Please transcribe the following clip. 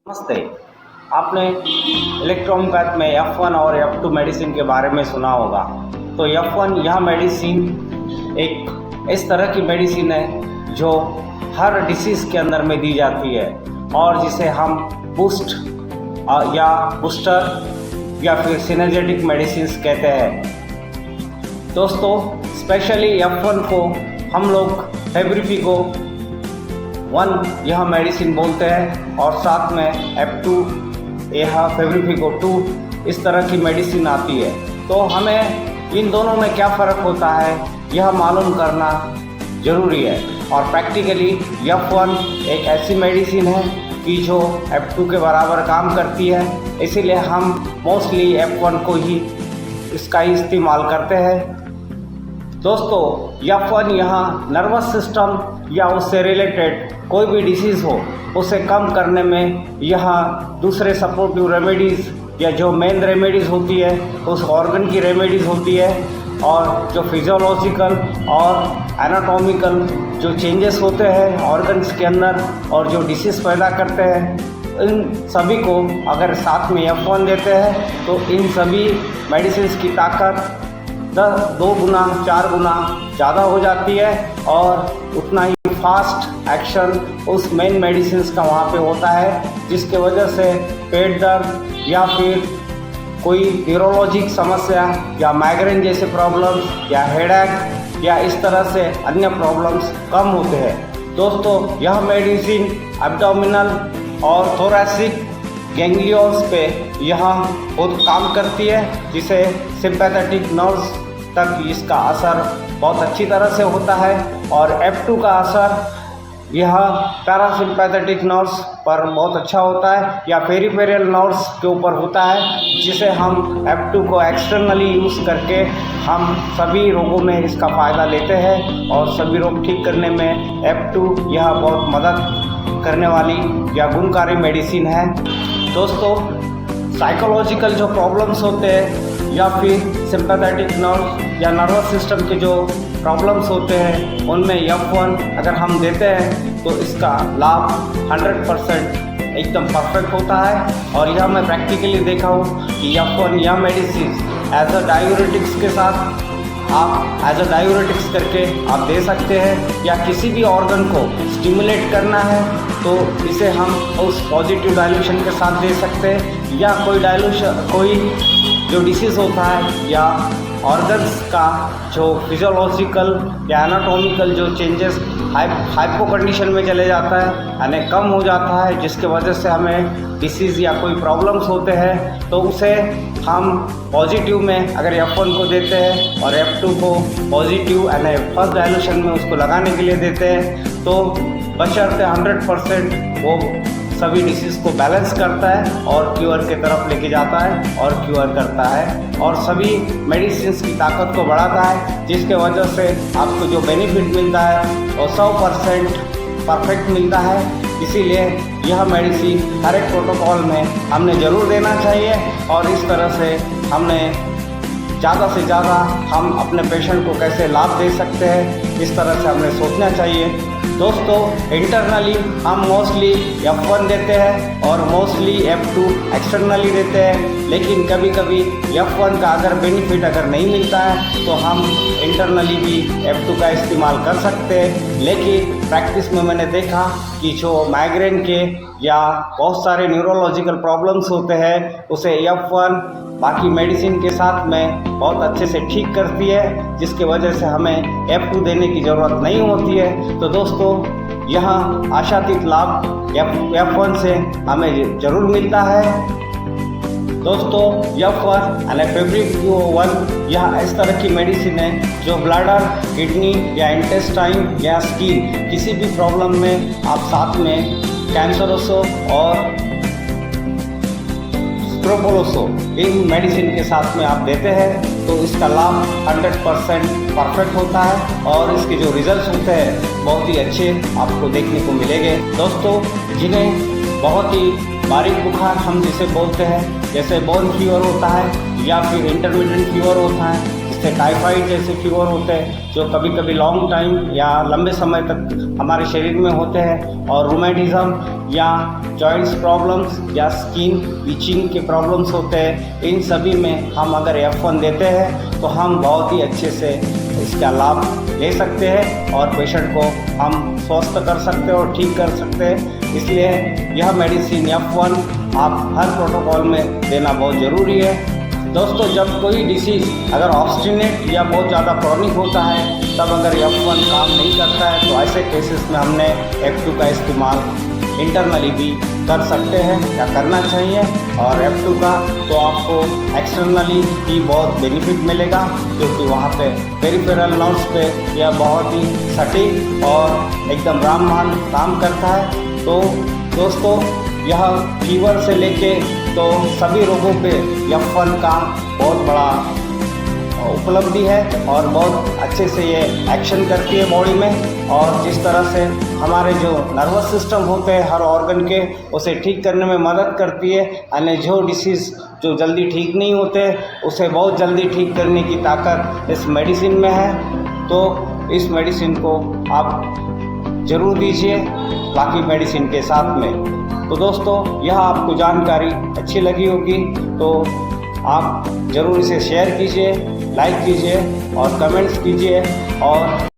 नमस्ते। आपने इलेक्ट्रोपैथ में F1 और F2 मेडिसिन के बारे में सुना होगा। तो F1 यह मेडिसिन एक इस तरह की मेडिसिन है जो हर डिसीज़ के अंदर में दी जाती है और जिसे हम बूस्टर या फिर सिनर्जेटिक मेडिसिन्स कहते हैं। दोस्तों, स्पेशली F1 को हम लोग फेब्रिफिको 1 यह मेडिसिन बोलते हैं और साथ में F2 यह फेब्रिफिको 2 इस तरह की मेडिसिन आती है। तो हमें इन दोनों में क्या फ़र्क होता है यह मालूम करना ज़रूरी है। और प्रैक्टिकली F1 एक ऐसी मेडिसिन है कि जो F2 के बराबर काम करती है, इसीलिए हम मोस्टली F1 को ही इसका ही इस्तेमाल करते हैं। दोस्तों, F1 यहाँ नर्वस सिस्टम या उससे रिलेटेड कोई भी डिसीज़ हो उसे कम करने में यहाँ दूसरे सपोर्टिव रेमेडीज़ या जो मेन रेमेडीज़ होती है उस ऑर्गन की रेमेडीज़ होती है और जो फिजियोलॉजिकल और एनाटॉमिकल जो चेंजेस होते हैं ऑर्गन्स के अंदर और जो डिसीज़ पैदा करते हैं, इन सभी को अगर साथ में F1 देते हैं तो इन सभी मेडिसिन्स की ताकत 2 गुना 4 गुना ज़्यादा हो जाती है और उतना ही फास्ट एक्शन उस मेन मेडिसिन्स का वहाँ पे होता है, जिसके वजह से पेट दर्द या फिर कोई न्यूरोलॉजिक समस्या या माइग्रेन जैसे प्रॉब्लम्स या हेडेक या इस तरह से अन्य प्रॉब्लम्स कम होते हैं। दोस्तों, यह मेडिसिन एब्डोमिनल और थोरैसिक गैंग्लियोन्स पे यहाँ बहुत काम करती है, जिसे सिंपैथेटिक नर्व्स तक इसका असर बहुत अच्छी तरह से होता है। और F2 का असर यह पैरासिम्पैथेटिक नर्व्स पर बहुत अच्छा होता है या पेरिफेरल नर्व्स के ऊपर होता है, जिसे हम F2 को एक्सटर्नली यूज़ करके हम सभी रोगों में इसका फ़ायदा लेते हैं और सभी रोग ठीक करने में F2 यह बहुत मदद करने वाली या गुणकारी मेडिसिन है। दोस्तों, साइकोलॉजिकल जो प्रॉब्लम्स होते हैं या फिर सिंपैथेटिक नर्व या नर्वस सिस्टम के जो प्रॉब्लम्स होते हैं उनमें F1 अगर हम देते हैं तो इसका लाभ 100% एकदम परफेक्ट होता है। और यह मैं प्रैक्टिकली देखा हूँ कि F1 यह मेडिसिन एज अ डायूरेटिक्स के साथ आप एज अ डायूरेटिक्स करके आप दे सकते हैं या किसी भी ऑर्गन को स्टिमुलेट करना है तो इसे हम उस पॉजिटिव डाइल्यूशन के साथ दे सकते हैं। या कोई जो डिसीज़ होता है या ऑर्गन्स का जो फिजियोलॉजिकल या एनाटॉमिकल जो चेंजेस हाइपो कंडीशन में चले जाता है यानी कम हो जाता है, जिसके वजह से हमें डिसीज़ या कोई प्रॉब्लम्स होते हैं तो उसे हम पॉजिटिव में अगर F1 को देते हैं और F2 को पॉजिटिव यानी फर्स्ट डाइल्यूशन में उसको लगाने के लिए देते हैं तो बशर्ते 100% वो सभी डिसीज़ को बैलेंस करता है और क्योर के तरफ लेके जाता है और क्योर करता है और सभी मेडिसिन्स की ताकत को बढ़ाता है, जिसके वजह से आपको जो बेनिफिट मिलता है वो 100% परफेक्ट मिलता है। इसीलिए यह मेडिसिन हर एक प्रोटोकॉल में हमने ज़रूर देना चाहिए और इस तरह से हमने ज़्यादा से ज़्यादा हम अपने पेशेंट को कैसे लाभ दे सकते हैं इस तरह से हमें सोचना चाहिए। दोस्तों, इंटरनली हम मोस्टली F1 देते हैं और मोस्टली F2 एक्सटर्नली देते हैं, लेकिन कभी कभी F1 का अगर बेनिफिट अगर नहीं मिलता है तो हम इंटरनली भी F2 का इस्तेमाल कर सकते हैं। लेकिन प्रैक्टिस में मैंने देखा कि जो माइग्रेन के या बहुत सारे न्यूरोलॉजिकल प्रॉब्लम्स होते हैं उसे F1 बाकी मेडिसिन के साथ में बहुत अच्छे से ठीक करती है, जिसके वजह से हमें F2 देने की ज़रूरत नहीं होती है। तो दोस्तों, यहाँ आशातीत लाभ F1 से हमें ज़रूर मिलता है। दोस्तों, F1 यानी फेब्रिफिको 1 यह इस तरह की मेडिसिन है जो ब्लैडर, किडनी या इंटेस्टाइन या स्किन किसी भी प्रॉब्लम में आप साथ में कैंसरोसो और स्क्रोपोलोसो इन मेडिसिन के साथ में आप देते हैं तो इसका लाभ 100% परफेक्ट होता है और इसके जो रिजल्ट्स होते हैं बहुत ही अच्छे आपको देखने को मिलेंगे। दोस्तों, जिन्हें बहुत ही बारीक बुखार हम जिसे बोलते हैं, जैसे बोन फीवर होता है या फिर इंटरमिटेंट फीवर होता है, इससे टाइफाइड जैसे फीवर होते हैं जो कभी कभी लॉन्ग टाइम या लंबे समय तक हमारे शरीर में होते हैं, और रूमेटिज्म या जॉइंट्स प्रॉब्लम्स या स्किन इचिंग के प्रॉब्लम्स होते हैं, इन सभी में हम अगर F1 देते हैं तो हम बहुत ही अच्छे से इसका लाभ ले सकते हैं और पेशेंट को हम स्वस्थ कर सकते हैं और ठीक कर सकते हैं। इसलिए यह मेडिसिन F1 आप हर प्रोटोकॉल में देना बहुत ज़रूरी है। दोस्तों, जब कोई डिसीज़ अगर ऑब्स्टिनेट या बहुत ज़्यादा क्रॉनिक होता है, तब अगर F1 काम नहीं करता है तो ऐसे केसेस में हमने F2 का इस्तेमाल इंटरनली भी कर सकते हैं या करना चाहिए। और F2 का तो आपको एक्सटर्नली भी बहुत बेनिफिट मिलेगा, क्योंकि वहाँ पे पेरिफेरल नर्व्स पे यह बहुत ही सटीक और एकदम रामबाण काम करता है। तो दोस्तों, यह फीवर से लेके तो सभी रोगों पे F1 का बहुत बड़ा उपलब्धि है और बहुत अच्छे से ये एक्शन करती है बॉडी में। और जिस तरह से हमारे जो नर्वस सिस्टम होते हैं हर ऑर्गन के, उसे ठीक करने में मदद करती है। यानी जो डिसीज़ जो जल्दी ठीक नहीं होते, उसे बहुत जल्दी ठीक करने की ताकत इस मेडिसिन में है। तो इस मेडिसिन को आप ज़रूर दीजिए बाकी मेडिसिन के साथ में। तो दोस्तों, यह आपको जानकारी अच्छी लगी होगी तो आप ज़रूर इसे शेयर कीजिए, लाइक कीजिए और कमेंट्स कीजिए। और